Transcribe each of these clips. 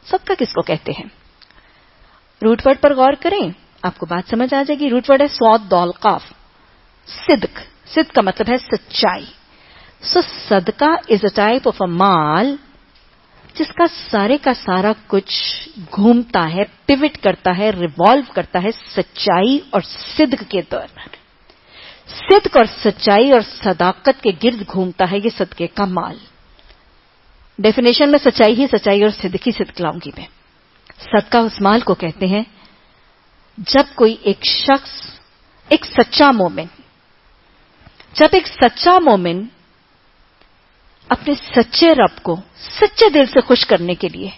صدقہ کس کو کہتے ہیں؟ روٹ ورڈ پر غور کریں، آپ کو بات سمجھ آ جائے گی. روٹ ورڈ ہے صاد دال قاف، صدق. صدق کا مطلب ہے سچائی. سو صدقہ از اے ٹائپ آف اے مال جس کا سارا کچھ گھومتا ہے، پیوٹ کرتا ہے، ریوالو کرتا ہے سچائی اور صدق کے دوران. صدق اور سچائی اور صداقت کے گرد گھومتا ہے یہ صدقے کا مال. ڈیفینیشن میں سچائی اور صدق ہی صدق لاؤں گی میں. صدقہ اس مال کو کہتے ہیں جب کوئی ایک شخص، ایک سچا مومن اپنے سچے رب کو سچے دل سے خوش کرنے کے لیے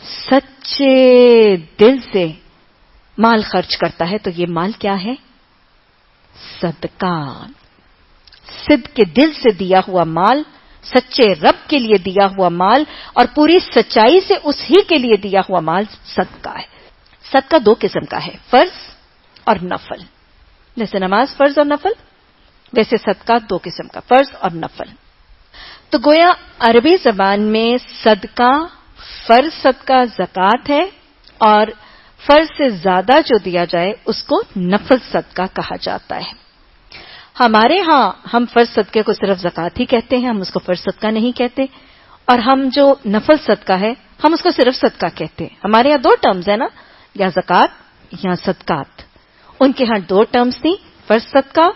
سچے دل سے مال خرچ کرتا ہے، تو یہ مال کیا ہے؟ صدقہ. صدق کے دل سے دیا ہوا مال، سچے رب کے لیے دیا ہوا مال اور پوری سچائی سے اس ہی کے لیے دیا ہوا مال صدقہ ہے. صدقہ دو قسم کا ہے، فرض اور نفل. جیسے نماز فرض اور نفل، ویسے صدقہ دو قسم کا، فرض اور نفل. تو گویا عربی زبان میں صدقہ فرض صدقہ زکوٰۃ ہے، اور فرض سے زیادہ جو دیا جائے اس کو نفل صدقہ کہا جاتا ہے. ہمارے ہاں ہم فرض صدقے کو صرف زکوٰۃ ہی کہتے ہیں، ہم اس کو فرض صدقہ نہیں کہتے. اور ہم جو نفل صدقہ ہے ہم اس کو صرف صدقہ کہتے ہیں. ہمارے یہاں دو ٹرمز ہیں نا، یا زکوٰۃ یا صدقات. ان کے ہاں دو ٹرمز تھیں، فرض صدقہ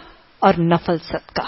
اور نفل صدقہ.